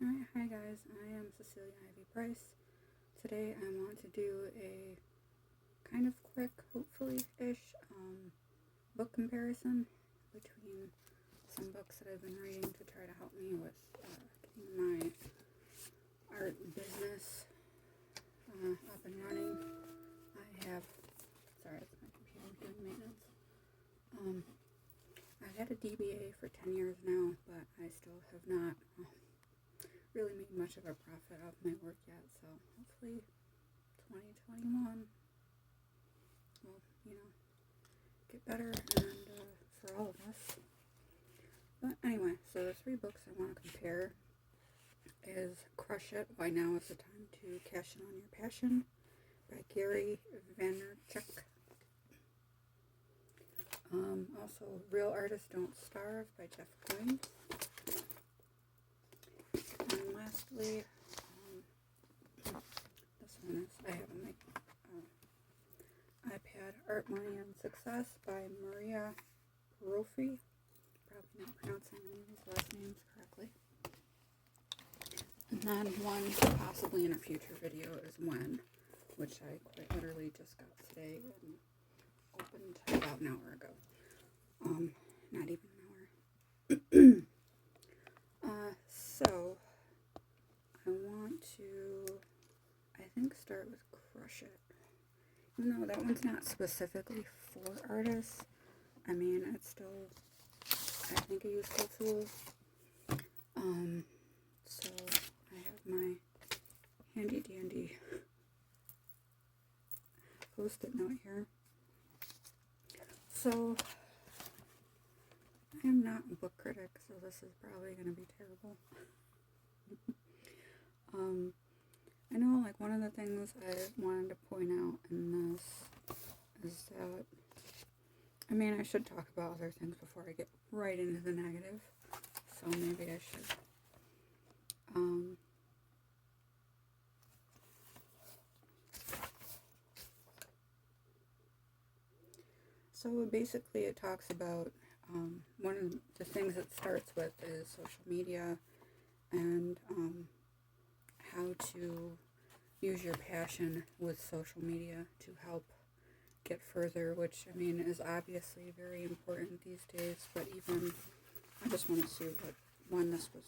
Alright, hi guys, I am Cecilia Ivy Price. Today I want to do a kind of quick, hopefully-ish, book comparison between some books that I've been reading to try to help me with getting my art business up and running. That's my computer doing maintenance. I've had a DBA for 10 years now, but I still have not really made much of a profit off my work yet, so hopefully 2021 will, get better and for all of us. But anyway, so the three books I want to compare is Crush It, Why Now is the Time to Cash In on Your Passion by Gary Vaynerchuk. Also, Real Artists Don't Starve by Jeff Coyne. And lastly, this one is, I have on my iPad, Art, Money, and Success by Maria Rofi. Probably not pronouncing any of these last names correctly. And then one, possibly in a future video, is When, which I quite literally just got today and opened about an hour ago. Not even an hour. So I want to, I think, start with Crush It. Even though that one's not specifically for artists, I mean, it's still, I think, a useful tool. So I have my handy dandy post-it note here. So I am not a book critic, so this is probably going to be terrible. I know, like, one of the things I wanted to point out in this is that, I mean, I should talk about other things before I get right into the negative, so maybe I should. So basically it talks about, one of the things it starts with is social media and how to use your passion with social media to help get further, which, I mean, is obviously very important these days, but even, I just want to see when this was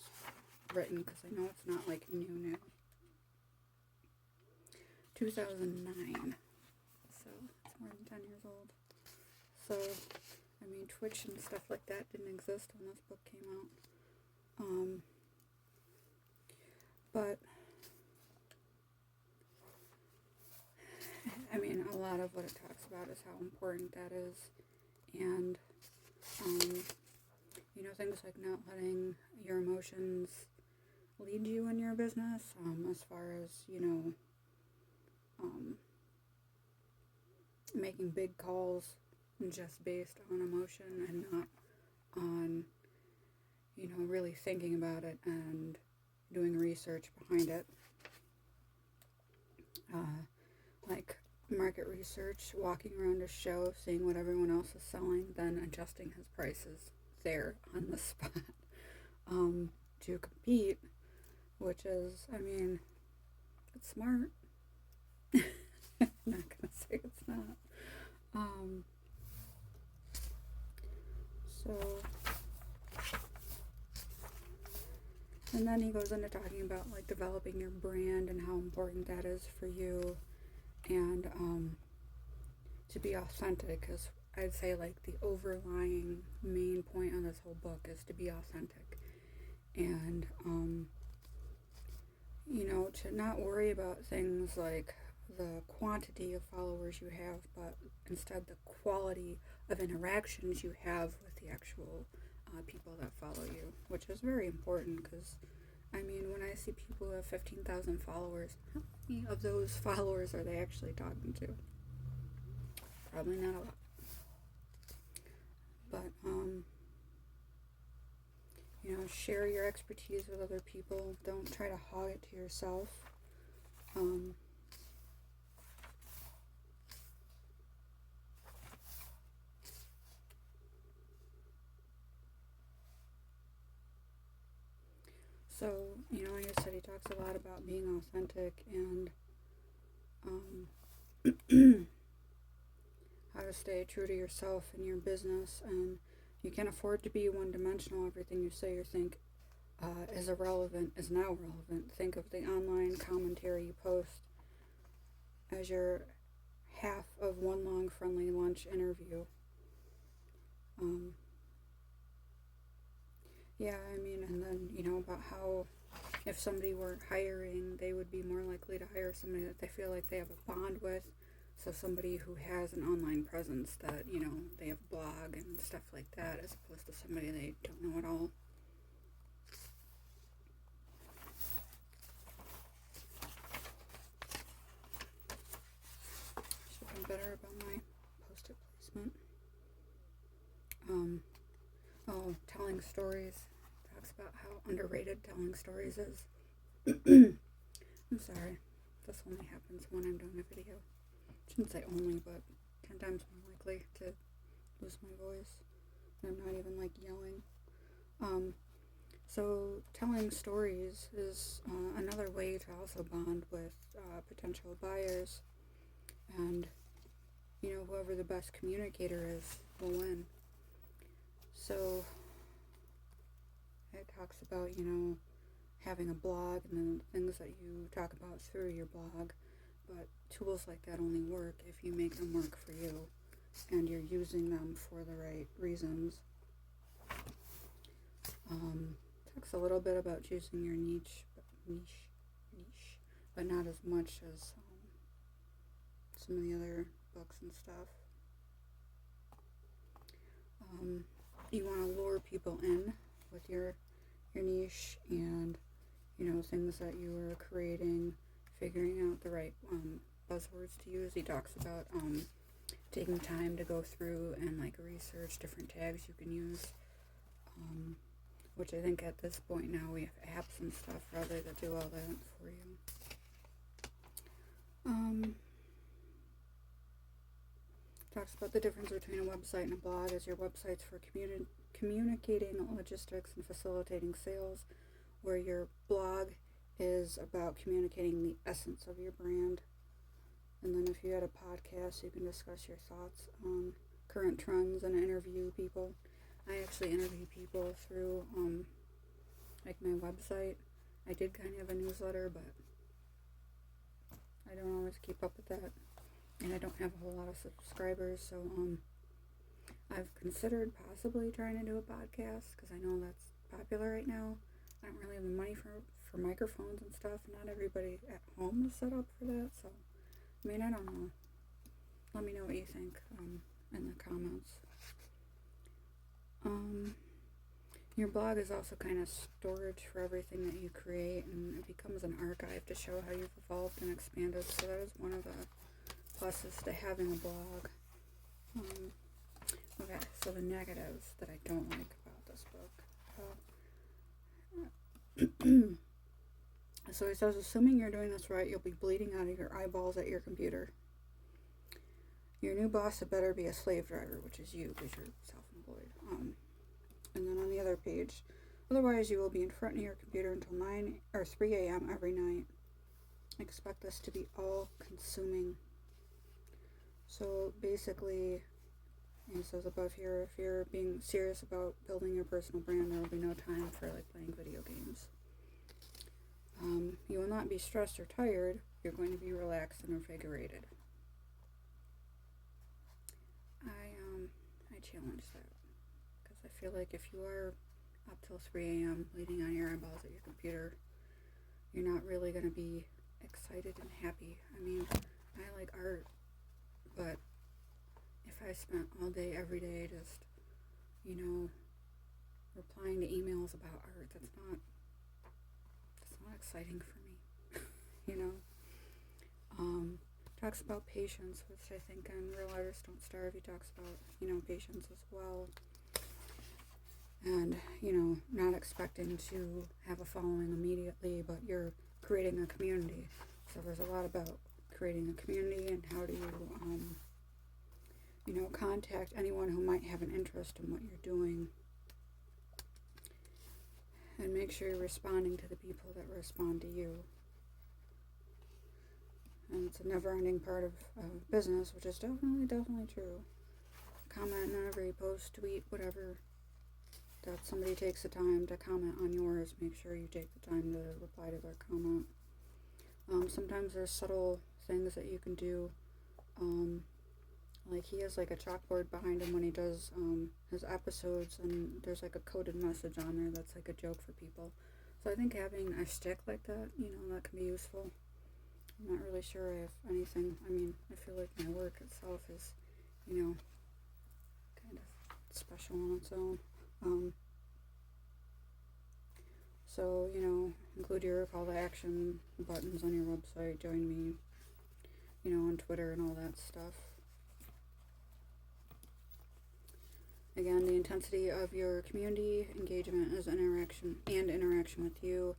written, because I know it's not like new. 2009, so it's more than 10 years old. So, I mean, Twitch and stuff like that didn't exist when this book came out. But I mean, a lot of what it talks about is how important that is, and, things like not letting your emotions lead you in your business, as far as, making big calls just based on emotion and not on, really thinking about it and doing research behind it. Like market research, walking around a show, seeing what everyone else is selling, then adjusting his prices there on the spot to compete, which is, I mean, it's smart. I'm not going to say it's not. And then he goes into talking about, like, developing your brand and how important that is for you, and to be authentic, because I'd say, like, the overlying main point of this whole book is to be authentic, and to not worry about things like the quantity of followers you have, but instead the quality of interactions you have with the actual people that follow you, which is very important, because, I mean, when I see people who have 15,000 followers, how many of those followers are they actually talking to? Probably not a lot. But, share your expertise with other people. Don't try to hog it to yourself. So, you know, like I said, he talks a lot about being authentic and how to stay true to yourself and your business, and you can't afford to be one-dimensional. Everything you say or think is irrelevant, is now relevant. Think of the online commentary you post as your half of one long friendly lunch interview. Yeah, I mean, and then, you know, about how if somebody were hiring, they would be more likely to hire somebody that they feel like they have a bond with. So somebody who has an online presence that, you know, they have a blog and stuff like that, as opposed to somebody they don't know at all. Should have been better about my post-it placement. Telling stories. Talks about how underrated telling stories is. I'm sorry. This only happens when I'm doing a video. I shouldn't say only, but 10 times more likely to lose my voice. And I'm not even like yelling. So telling stories is another way to also bond with potential buyers. And, you know, whoever the best communicator is will win. So it talks about, you know, having a blog and then things that you talk about through your blog. But tools like that only work if you make them work for you and you're using them for the right reasons. Talks a little bit about choosing your niche, but not as much as some of the other books and stuff. You want to lure people in with your niche and, you know, things that you are creating, figuring out the right buzzwords to use. He talks about taking time to go through and like research different tags you can use, which I think at this point now we have apps and stuff rather that do all that for you. Talks about the difference between a website and a blog, as your website's for communicating logistics and facilitating sales, where your blog is about communicating the essence of your brand. And then if you had a podcast, you can discuss your thoughts on current trends and interview people. I actually interview people through like my website. I did kind of have a newsletter, but I don't always keep up with that. And I don't have a whole lot of subscribers, so I've considered possibly trying to do a podcast, because I know that's popular right now. I don't really have the money for microphones and stuff. Not everybody at home is set up for that, so, I mean, I don't know. Let me know what you think in the comments. Your blog is also kind of storage for everything that you create, and it becomes an archive to show how you've evolved and expanded, so that is one of the pluses to having a blog. Okay, so the negatives that I don't like about this book. So he says, assuming you're doing this right, you'll be bleeding out of your eyeballs at your computer. Your new boss had better be a slave driver, which is you, because you're self-employed. And then on the other page, otherwise you will be in front of your computer until 9 or 3 a.m. every night. Expect this to be all-consuming. So basically, he says above here, if you're being serious about building your personal brand, there will be no time for like playing video games. You will not be stressed or tired. You're going to be relaxed and invigorated. I challenge that, because I feel like if you are up till 3 a.m. bleeding on your eyeballs at your computer, you're not really going to be excited and happy. I mean, I like art, but if I spent all day, every day, just, you know, replying to emails about art, that's not exciting for me, you know. Talks about patience, which I think on Real Artists Don't Starve, he talks about, you know, patience as well. And, you know, not expecting to have a following immediately, but you're creating a community. So there's a lot about creating a community and how do you, you know, contact anyone who might have an interest in what you're doing. and make sure you're responding to the people that respond to you. And it's a never-ending part of business, which is definitely true. Comment on every post, tweet, whatever, that somebody takes the time to comment on yours. Make sure you take the time to reply to their comment. Sometimes there's subtle things that you can do. Like he has like a chalkboard behind him when he does his episodes, and there's like a coded message on there that's like a joke for people. So I think having a shtick like that, that can be useful. I'm not really sure I have anything. I mean, I feel like my work itself is, kind of special on its own. So, include your call to action buttons on your website, join me, on Twitter and all that stuff. Again, the intensity of your community engagement is interaction with you.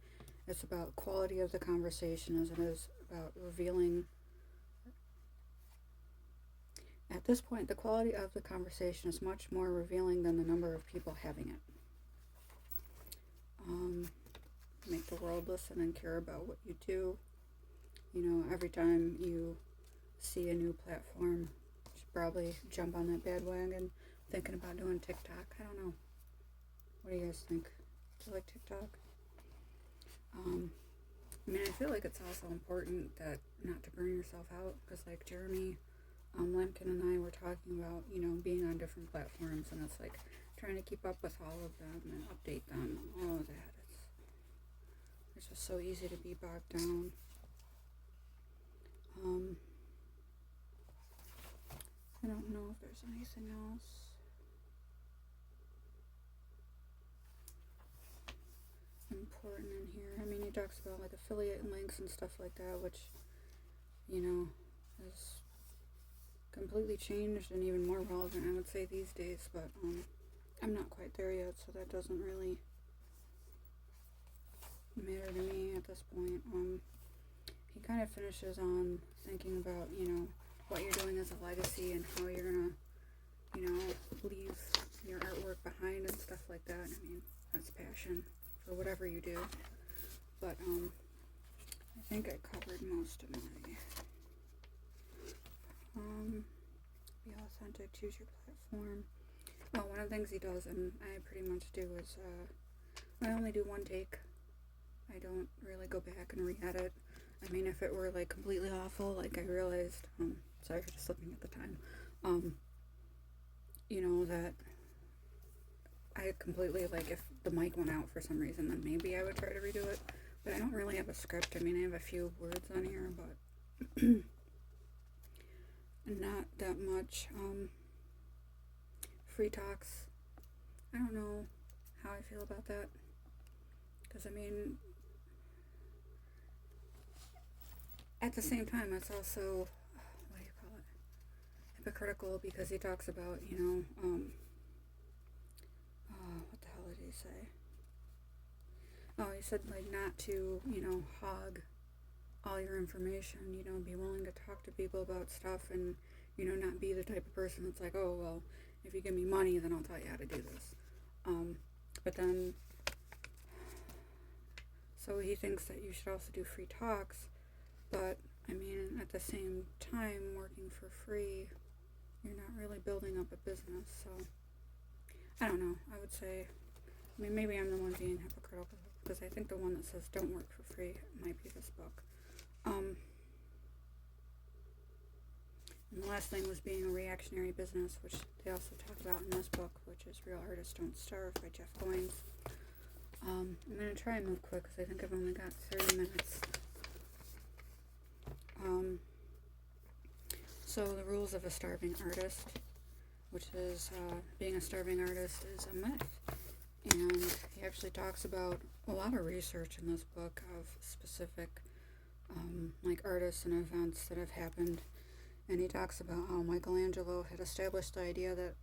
It's about quality of the conversation as it is about revealing. At this point, the quality of the conversation is much more revealing than the number of people having it. Make the world listen and care about what you do. Every time you see a new platform, you should probably jump on that bandwagon. Thinking about doing TikTok. I don't know. What do you guys think? Do you like TikTok? I feel like it's also important that not to burn yourself out, because like Jeremy Lemkin and I were talking about, being on different platforms, and it's like trying to keep up with all of them and update them and all of that. It's just so easy to be bogged down. I don't know if there's anything else. Important in here. He talks about like affiliate links and stuff like that, which has completely changed and even more relevant, I would say, these days, but I'm not quite there yet, so that doesn't really matter to me at this point. He kind of finishes on thinking about what you're doing as a legacy and how you're gonna leave your artwork behind and stuff like that. That's passion for whatever you do, but I think I covered most of my be authentic, choose your platform. One of the things he does, and I pretty much do, is I only do one take. I don't really go back and re-edit. If it were like completely awful, like I realized, sorry for just looking at the time, that I completely, like, if the mic went out for some reason, then maybe I would try to redo it, but I don't really have a script. I have a few words on here, but not that much. Free talks, I don't know how I feel about that, because at the same time, it's also, hypocritical, because he talks about, what the hell did he say? He said, like, not to, hog all your information, be willing to talk to people about stuff, and, not be the type of person that's like, oh, well, if you give me money, then I'll tell you how to do this. But then, so he thinks that you should also do free talks, but, at the same time, working for free, you're not really building up a business, so, I don't know. I would say, maybe I'm the one being hypocritical, because I think the one that says don't work for free might be this book. And the last thing was being a reactionary business, which they also talk about in this book, which is Real Artists Don't Starve by Jeff Goins. I'm going to try and move quick, because I think I've only got 30 minutes. So the rules of a starving artist, which is being a starving artist is a myth. And he actually talks about a lot of research in this book of specific like artists and events that have happened. And he talks about how Michelangelo had established the idea that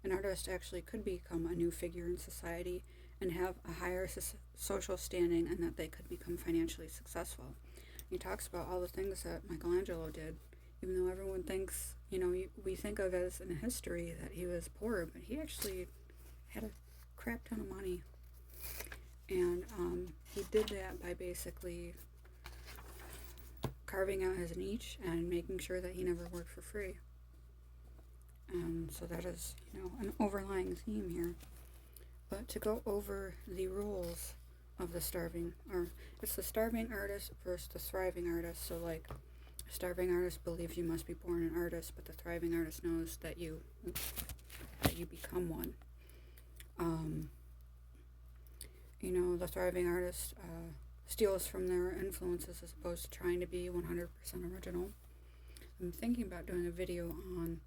an artist actually could become a new figure in society and have a higher social standing, and that they could become financially successful. He talks about all the things that Michelangelo did, even though everyone thinks, we think of as in history that he was poor, but he actually had a crap ton of money. And he did that by basically carving out his niche and making sure that he never worked for free. And so that is, an overlying theme here. But to go over the rules of the it's the starving artist versus the thriving artist. So like, a starving artist believes you must be born an artist, but the thriving artist knows that you become one. The thriving artist steals from their influences as opposed to trying to be 100% original. I'm thinking about doing a video on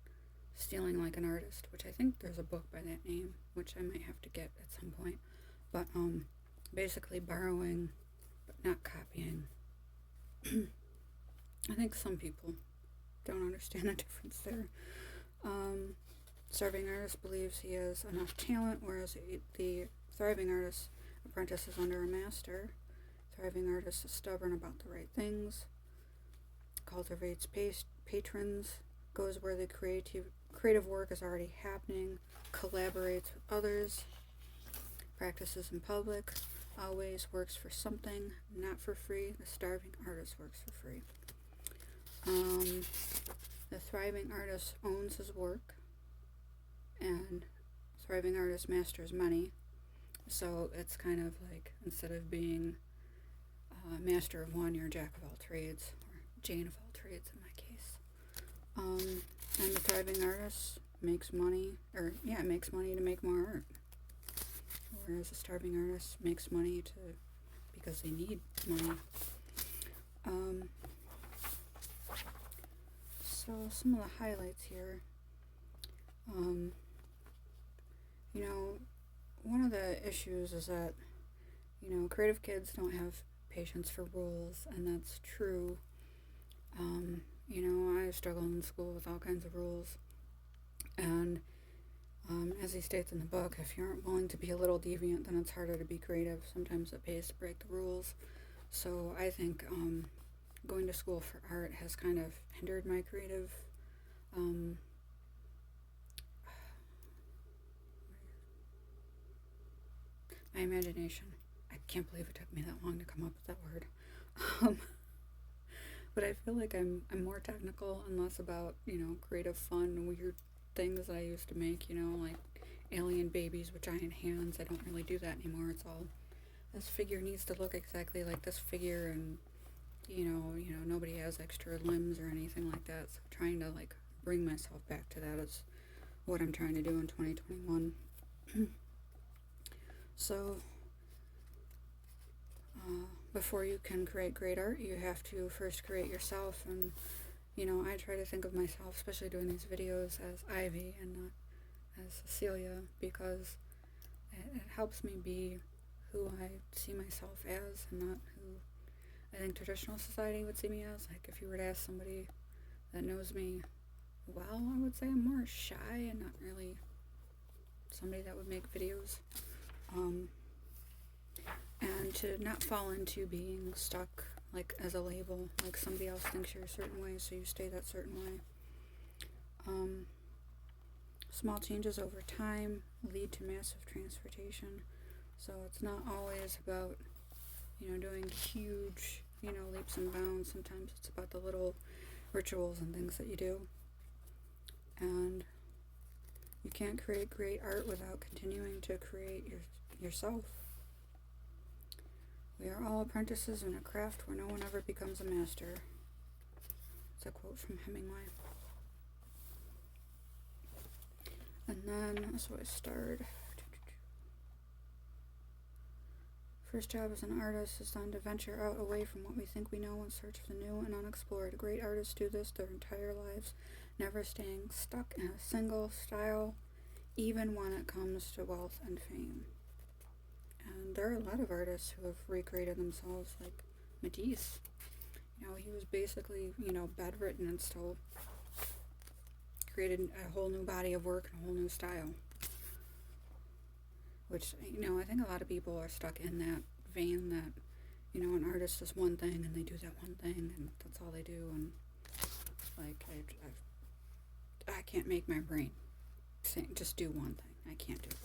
stealing like an artist, which I think there's a book by that name, which I might have to get at some point. But basically borrowing, but not copying. I think some people don't understand the difference there. Starving artist believes he has enough talent, whereas the thriving artist apprentices under a master. Thriving artist is stubborn about the right things, cultivates patrons, goes where the creative work is already happening, collaborates with others, practices in public, always works for something, not for free. The starving artist works for free. The thriving artist owns his work, and thriving artist masters money. So it's kind of like, instead of being master of one, you're jack of all trades, or Jane of all trades in my case. And the thriving artist makes money to make more art. Whereas the starving artist makes money because they need money. So some of the highlights here. One of the issues is that, creative kids don't have patience for rules, and that's true. I struggled in school with all kinds of rules. And as he states in the book, if you aren't willing to be a little deviant, then it's harder to be creative. Sometimes it pays to break the rules. So I think going to school for art has kind of hindered my creative my imagination. I can't believe it took me that long to come up with that word. But I feel like I'm more technical and less about, creative fun, weird things that I used to make, like alien babies with giant hands. I don't really do that anymore. It's all, this figure needs to look exactly like this figure, and, nobody has extra limbs or anything like that. So trying to, bring myself back to that is what I'm trying to do in 2021. So, before you can create great art, you have to first create yourself. And, I try to think of myself, especially doing these videos, as Ivy and not as Cecilia, because it helps me be who I see myself as and not who I think traditional society would see me as. Like, if you were to ask somebody that knows me well, I would say I'm more shy and not really somebody that would make videos. And to not fall into being stuck, as a label, somebody else thinks you're a certain way, so you stay that certain way. Small changes over time lead to massive transformation, so it's not always about, doing huge, leaps and bounds. Sometimes it's about the little rituals and things that you do. And you can't create great art without continuing to create yourself. We are all apprentices in a craft where no one ever becomes a master. It's a quote from Hemingway. And then, so I started. First job as an artist is then to venture out away from what we think we know in search of the new and unexplored. Great artists do this their entire lives, never staying stuck in a single style, even when it comes to wealth and fame. And there are a lot of artists who have recreated themselves, like Matisse. He was basically, bedridden and still created a whole new body of work and a whole new style. Which, I think a lot of people are stuck in that vein that, an artist is one thing and they do that one thing and that's all they do. And, I can't make my brain say, just do one thing. I can't do it.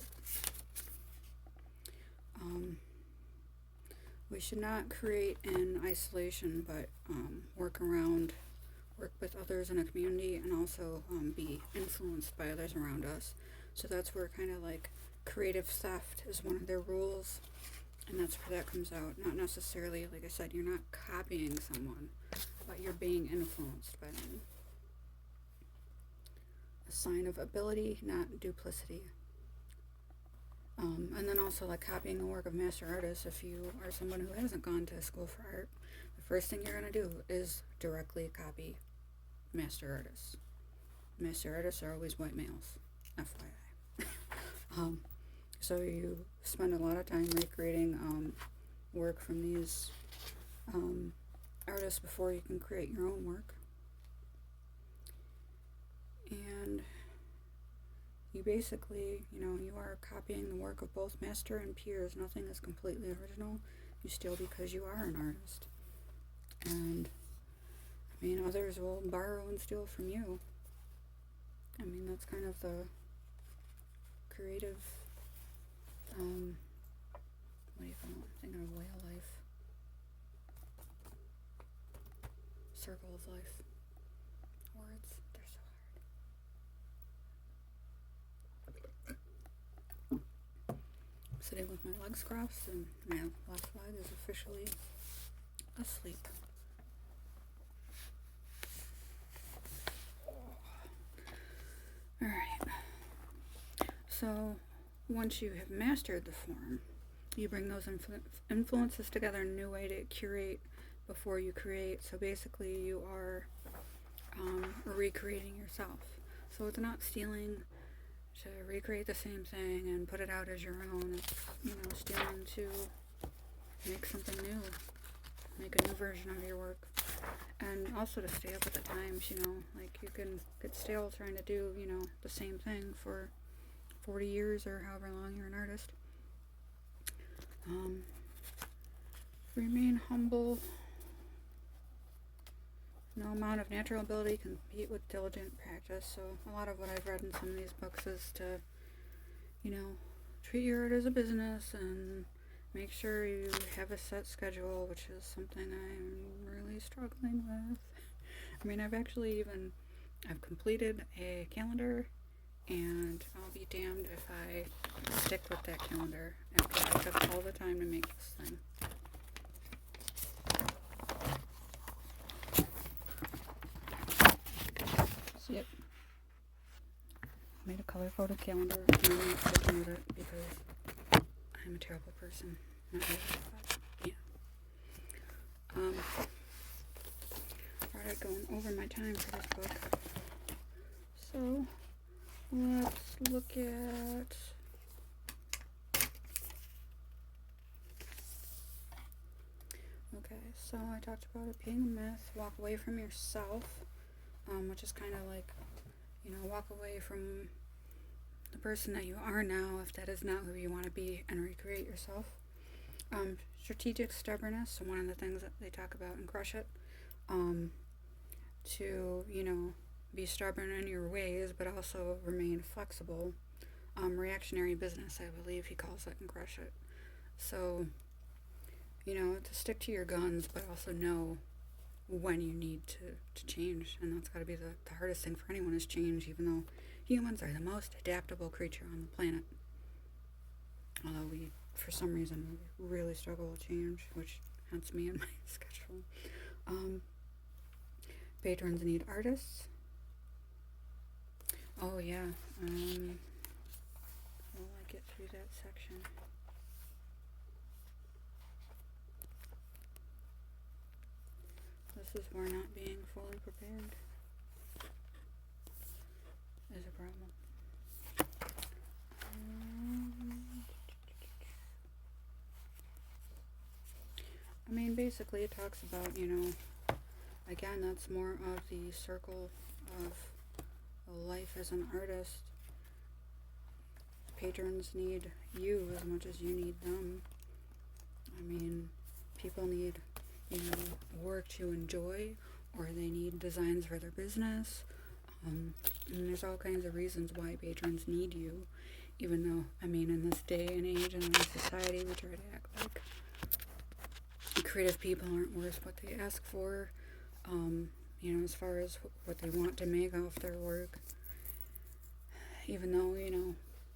we should not create in isolation, but work with others in a community, and also be influenced by others around us. So that's where kind of like creative theft is one of their rules, and that's where that comes out. Not necessarily, like I said, you're not copying someone, but you're being influenced by them. A sign of ability, not duplicity. And then also like copying the work of master artists. If you are someone who hasn't gone to school for art, the first thing you're going to do is directly copy master artists. Master artists are always white males, FYI. So you spend a lot of time recreating work from these artists before you can create your own work. And you basically, you are copying the work of both master and peers. Nothing is completely original. You steal because you are an artist. And, others will borrow and steal from you. That's kind of the creative, what do you call it? I'm thinking of way of life. Circle of life. Words, they're so hard. I'm sitting with my legs crossed, and my left leg is officially asleep. Alright. So, once you have mastered the form, you bring those influences together in a new way to curate before you create. So basically you are recreating yourself. So it's not stealing to recreate the same thing and put it out as your own. It's, stealing to make something new, make a new version of your work. And also to stay up with the times, like you can get stale trying to do, the same thing for 40 years or however long you're an artist. Remain humble. No amount of natural ability can compete with diligent practice. So a lot of what I've read in some of these books is to, treat your art as a business and make sure you have a set schedule, which is something I'm really struggling with. I've completed a calendar, and I'll be damned if I stick with that calendar after I took all the time to make this thing. So, yep. I made a color-coded calendar, and I'm not sticking with it because I'm a terrible person. Not really, but yeah. Alright, going over my time for this book. So, let's look at so I talked about it being a myth. Walk away from yourself, which is kind of like, walk away from the person that you are now if that is not who you want to be, and recreate yourself. Strategic stubbornness, so one of the things that they talk about in Crush It, to, be stubborn in your ways, but also remain flexible. Reactionary business, I believe he calls it in Crush It. So, to stick to your guns, but also know when you need to change. And that's got to be the hardest thing for anyone is change, even though humans are the most adaptable creature on the planet. Although we, for some reason, really struggle with change, which hence me and my schedule. Patrons need artists. Oh yeah, will I get through that section? This is where not being fully prepared is a problem. Basically it talks about, again, that's more of the circle of life as an artist. Patrons need you as much as you need them. People need, work to enjoy, or they need designs for their business. And there's all kinds of reasons why patrons need you, even though, in this day and age and in this society, we try to act like creative people aren't worth what they ask for, as far as what they want to make off their work. Even though,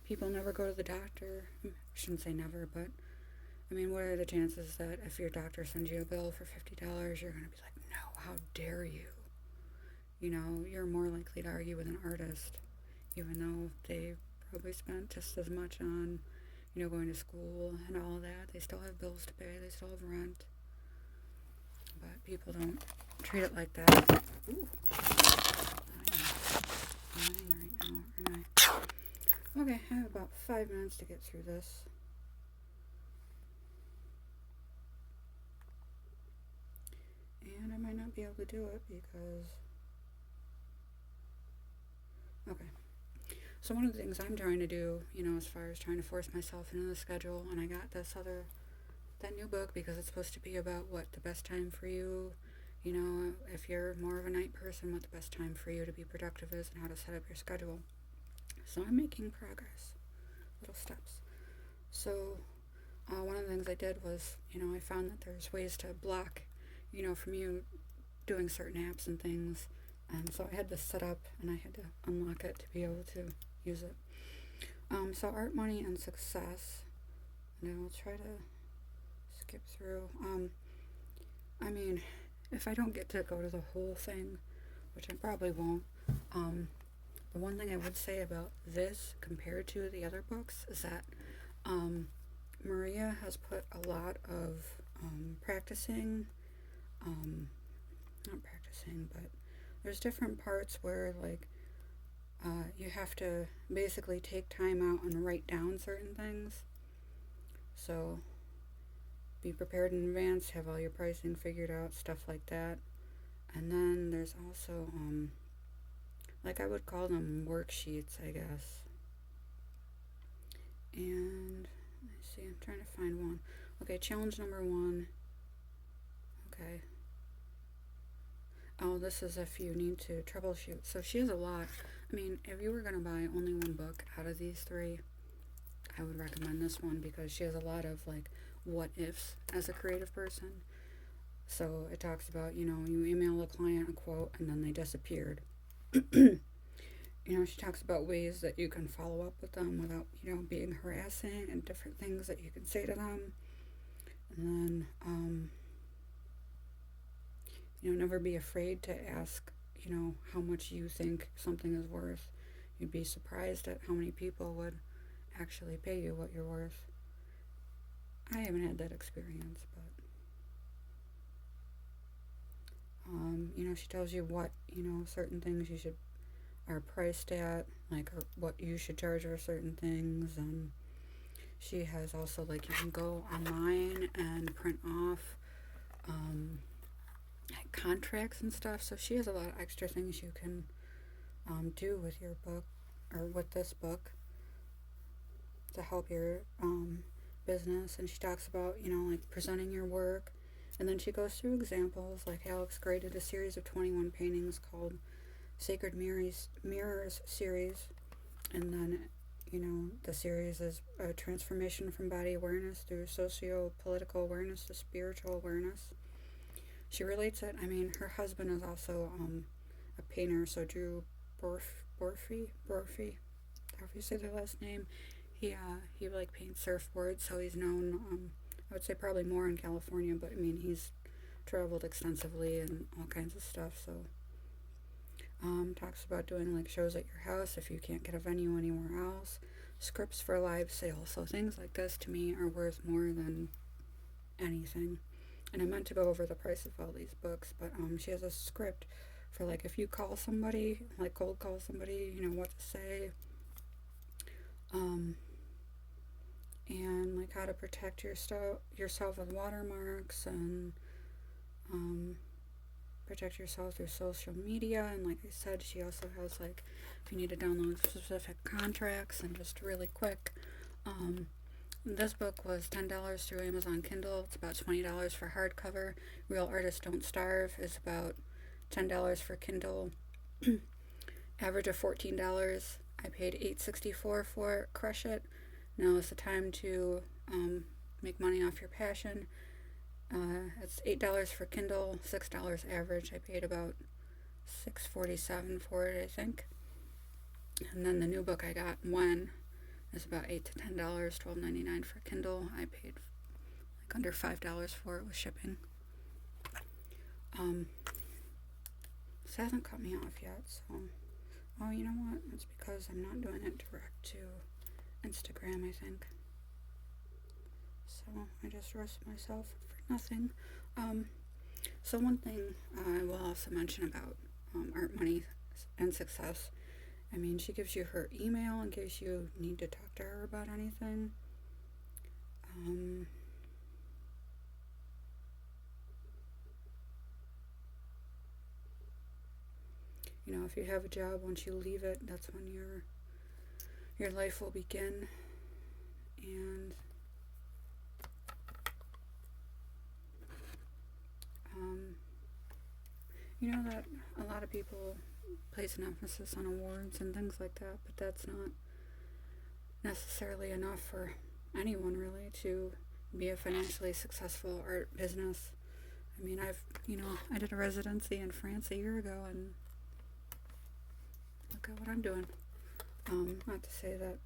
people never go to the doctor. I shouldn't say never, but, what are the chances that if your doctor sends you a bill for $50, you're going to be like, no, how dare you? You're more likely to argue with an artist, even though they probably spent just as much on, going to school and all that. They still have bills to pay, they still have rent. But people don't treat it like that. Ooh. I'm right now, aren't I? Okay, I have about 5 minutes to get through this. And I might not be able to do it because... Okay. So one of the things I'm trying to do, as far as trying to force myself into the schedule, and I got that new book because it's supposed to be about what the best time for you, if you're more of a night person, what the best time for you to be productive is and how to set up your schedule. So I'm making progress, little steps. So one of the things I did was, I found that there's ways to block, from you doing certain apps and things. And so I had this set up and I had to unlock it to be able to use it. So Art, Money, and Success. And I will try to skip through. If I don't get to go to the whole thing, which I probably won't, the one thing I would say about this compared to the other books is that Maria has put a lot of not practicing, but there's different parts where, you have to basically take time out and write down certain things. So, be prepared in advance, have all your pricing figured out, stuff like that. And then there's also, I would call them worksheets, I guess. And, let's see, I'm trying to find one. Okay, challenge number 1. Okay. Oh, this is if you need to troubleshoot. So she has a lot. If you were going to buy only one book out of these 3, I would recommend this one because she has a lot of, what ifs as a creative person. So it talks about, you email a client a quote and then they disappeared. She talks about ways that you can follow up with them without, being harassing and different things that you can say to them. And then, never be afraid to ask, how much you think something is worth. You'd be surprised at how many people would actually pay you what you're worth. I haven't had that experience, but, she tells you what, certain things are priced at, or what you should charge for certain things, and she has also, you can go online and print off, contracts and stuff, so she has a lot of extra things you can do with your book, or with this book, to help your business. And she talks about, presenting your work, and then she goes through examples, Alex graded a series of 21 paintings called Sacred Mirrors series, and then, the series is a transformation from body awareness through socio-political awareness to spiritual awareness. She relates it. Her husband is also a painter, so Drew Borfy, however you say their last name. He paints surfboards, so he's known, I would say probably more in California, but he's traveled extensively and all kinds of stuff, so talks about doing shows at your house if you can't get a venue anywhere else, scripts for live sales, so things like this to me are worth more than anything. And I meant to go over the price of all these books, but she has a script for if you call somebody, cold call somebody, what to say, and how to protect yourself with watermarks, and protect yourself through social media. And like I said, she also has if you need to download specific contracts. And just really quick, this book was $10 through Amazon Kindle. It's about $20 for hardcover. Real Artists Don't Starve is about $10 for Kindle. Average of $14. I paid $8.64 for it. Crush it. Now is the time to make money off your passion. It's $8 for Kindle, $6 average. I paid about $6.47 for it, I think. And then the new book I got, When, is about $8 to $10, $12.99 for Kindle. I paid like under $5 for it with shipping. This hasn't cut me off yet, so... Oh, you know what? It's because I'm not doing it direct to Instagram, I think. So I just roast myself for nothing. So one thing I will also mention about Art, Money, and Success. I mean, she gives you her email in case you need to talk to her about anything. You know, if you have a job, once you leave it, that's when your life will begin. And you know that a lot of people place an emphasis on awards and things like that, but that's not necessarily enough for anyone really to be a financially successful art business. I mean, I did a residency in France a year ago, and look at what I'm doing. Not to say that